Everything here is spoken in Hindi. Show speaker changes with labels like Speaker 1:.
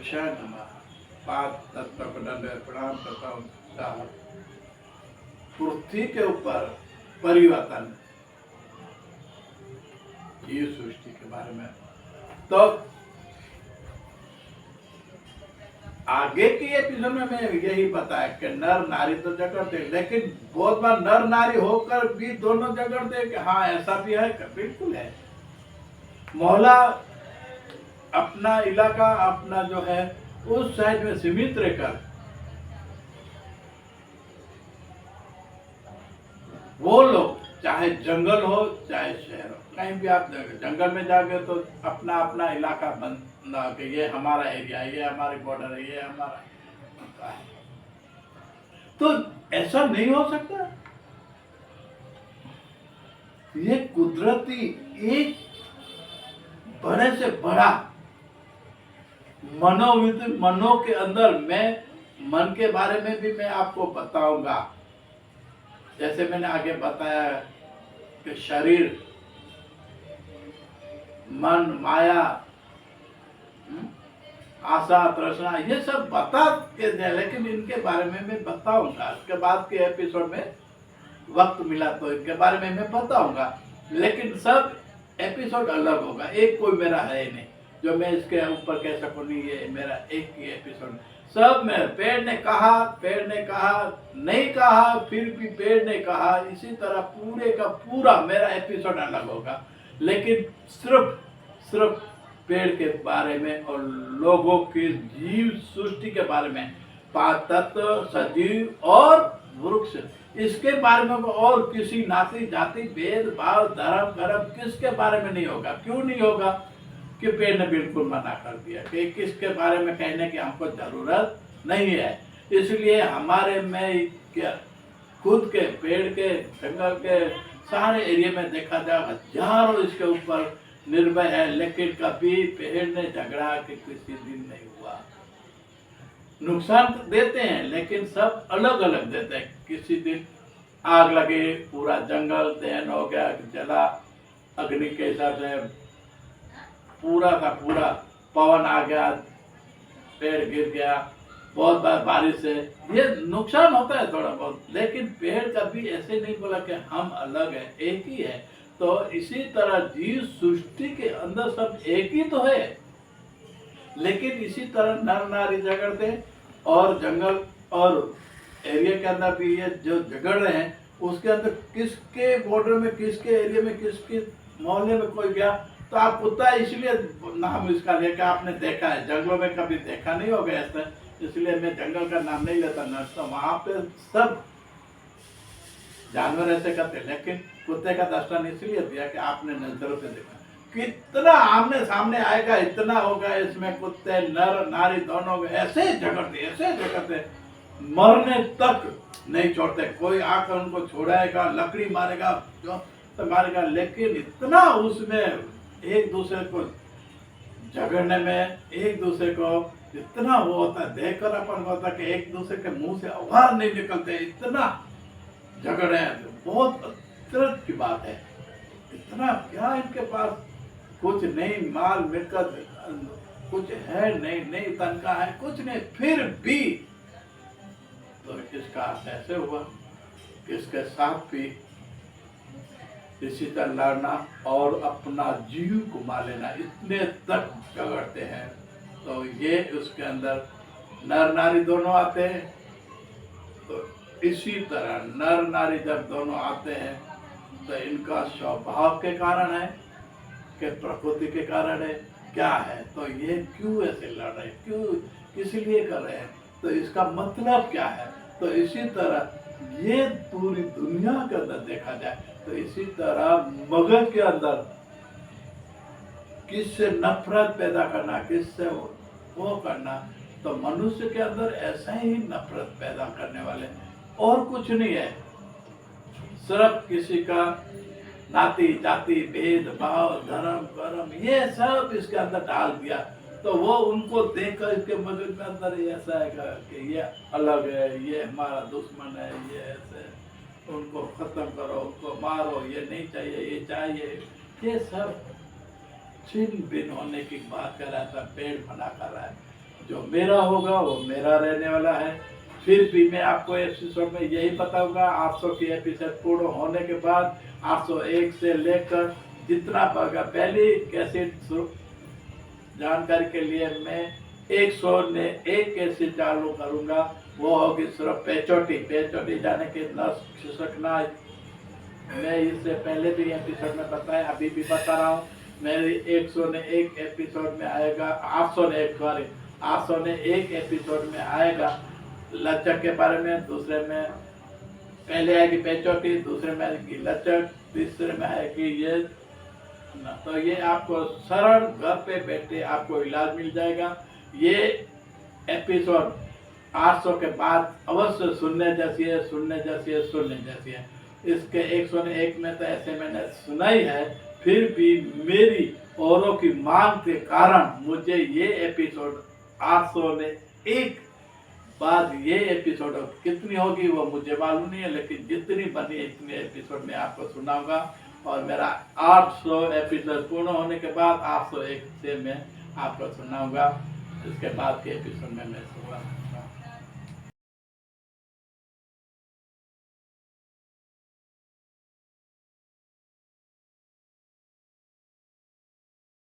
Speaker 1: गुरुभ्यो नमः। पाद तत्व को दंडवत प्रणाम करता हूँ। पृथ्वी के ऊपर परिवर्तन, जीव सृष्टि के बारे में तो आगे की एपिसोड में मैं यही बताया कि नर नारी तो झगड़ते, लेकिन बहुत बार नर नारी होकर भी दोनों झगड़ते कि हाँ ऐसा भी है। बिल्कुल है। मोहल्ला अपना इलाका अपना जो है उस साइड में सीमित रहकर वो लोग, चाहे जंगल हो चाहे शहर हो, कहीं भी आप जंगल में जाओगे तो अपना अपना इलाका बना के ये हमारा एरिया है, ये हमारी बॉर्डर है, ये हमारा है। तो ऐसा नहीं हो सकता। ये कुदरती एक बड़े से बड़ा मनो के अंदर मैं मन के बारे में भी मैं आपको बताऊंगा। जैसे मैंने आगे बताया कि शरीर, मन, माया, आशा, तृष्णा, ये सब बता के दे, लेकिन इनके बारे में मैं बताऊंगा। इसके बाद के एपिसोड में वक्त मिला तो इनके बारे में मैं बताऊंगा, लेकिन सब एपिसोड अलग होगा। एक कोई मेरा है नहीं जो मैं इसके ऊपर कह सकूं नहीं ये मेरा एक ही एपिसोड। सब में पेड़ ने कहा नहीं कहा, फिर भी पेड़ ने कहा, इसी तरह पूरे का पूरा मेरा एपिसोड अलग होगा, लेकिन सिर्फ पेड़ के बारे में और लोगों की जीव सृष्टि के बारे में, तत्व, सजीव और वृक्ष, इसके बारे में और किसी नाती जाति भेद भाव धर्म कर्म किसके बारे में नहीं होगा। क्यों नहीं होगा? कि पेड़ ने बिल्कुल मना कर दिया कि किसके बारे में कहने की हमको जरूरत नहीं है। इसलिए हमारे में क्या खुद के पेड़ के जंगल के सारे एरिया में देखा जाए हजारों इसके ऊपर निर्भय है, लेकिन कभी पेड़ ने झगड़ा कि किसी दिन नहीं हुआ। नुकसान देते हैं लेकिन सब अलग अलग देते हैं। किसी दिन आग लगे, पूरा जंगल दहन हो गया, जला, अग्नि के हिसाब से पूरा का पूरा पवन आ गया, पेड़ गिर गया, बहुत बार बारिश से ये नुकसान होता है थोड़ा बहुत, लेकिन पेड़ कभी ऐसे नहीं बोला कि हम अलग है, एक ही है। तो इसी तरह जीव सृष्टि के अंदर सब एक ही तो है, लेकिन इसी तरह नर नारी झगड़ते और जंगल और एरिया के अंदर भी ये जो झगड़ रहे हैं उसके अंदर किसके बॉर्डर में, किसके एरिया में, किसके मोहल्ले में कोई गया तो आप कुत्ता इसलिए नाम इसका लेकर आपने देखा है, जंगलों में कभी देखा नहीं होगा ऐसा, इसलिए मैं जंगल का नाम नहीं लेता। तो वहां पे सब जानवर ऐसे करते, लेकिन कुत्ते का दर्शन इसलिए दिया कि आपने नजरों से देखा कितना आमने सामने आएगा, इतना होगा। इसमें कुत्ते नर नारी दोनों ऐसे झगड़ते मरने तक नहीं छोड़ते। कोई आकर उनको छोड़ाएगा, लकड़ी मारेगा, जो तो मारेगा, लेकिन इतना उसमें एक दूसरे को झगड़ने में एक दूसरे को इतना वो होता है, देखकर अपन होता है कि एक दूसरे के मुंह से आवाज नहीं निकलते, इतना झगड़े हैं। बहुत अचरज की बात है, इतना क्या इनके पास कुछ नहीं, माल मिलकत कुछ है नहीं तनखा है कुछ नहीं, फिर भी तो इसका अर्थ ऐसे हुआ किसके साथ भी इसी तरह लड़ना और अपना जीव गुमा लेना, इतने तक झगड़ते हैं। तो ये उसके अंदर नर नारी दोनों आते हैं। तो इसी तरह नर नारी जब दोनों आते हैं तो इनका स्वभाव के कारण है कि प्रकृति के कारण है, क्या है, तो ये क्यों ऐसे लड़ रहे हैं, क्यों किस लिए कर रहे हैं, तो इसका मतलब क्या है। तो इसी तरह ये पूरी दुनिया के अंदर देखा जाए तो इसी तरह मगज के अंदर किससे नफरत पैदा करना, किससे वो करना, तो मनुष्य के अंदर ऐसा ही नफरत पैदा करने वाले और कुछ नहीं है। सिर्फ किसी का नाती जाति भेद भाव धर्म कर्म ये सब इसके अंदर डाल दिया, तो वो उनको देखकर इसके मगज में अंदर ऐसा है कि ये अलग है, ये हमारा दुश्मन है, ये ऐसे, उनको खत्म करो, उनको मारो, ये नहीं चाहिए, ये चाहिए। ये सब छिन भिन होने की बात कर रहा था, पेड़ बना कर रहा है। जो मेरा होगा वो मेरा रहने वाला है। फिर भी मैं आपको एपिसोड में यही बताऊंगा, 800 की एपिसोड पूर्ण होने के बाद 801 से लेकर जितना होगा, पहली कैसेट जानकारी के लिए मैं 100 ने एक कैसेट चालू करूंगा, वो होगी सिर्फ पेचोटी जाने के न खिसकना। मैं इससे पहले भी एपिसोड में बताया, अभी भी बता रहा हूँ। मेरी 100 ने एक एपिसोड में आएगा, 800 ने एक एपिसोड में आएगा लचक के बारे में। दूसरे में पहले आएगी पेचोटी, दूसरे में आएगी लचक, तीसरे में आएगी ये। तो ये आपको सरल घर पे बैठे आपको इलाज मिल जाएगा। ये एपिसोड 800 के बाद अवश्य सुनने जैसी है। इसके 101 में तो ऐसे मैंने सुना ही है, फिर भी मेरी औरों की मांग के कारण मुझे ये एपिसोड 800 ने एक बाद ये एपिसोड कितनी होगी वो मुझे मालूम नहीं है, लेकिन जितनी बनी इतने एपिसोड में आपको सुनाऊंगा। और मेरा 800 एपिसोड पूर्ण होने के बाद 801 से मैं आपको सुनाऊंगा। इसके बाद के एपिसोड में मैं सुनाऊंगा।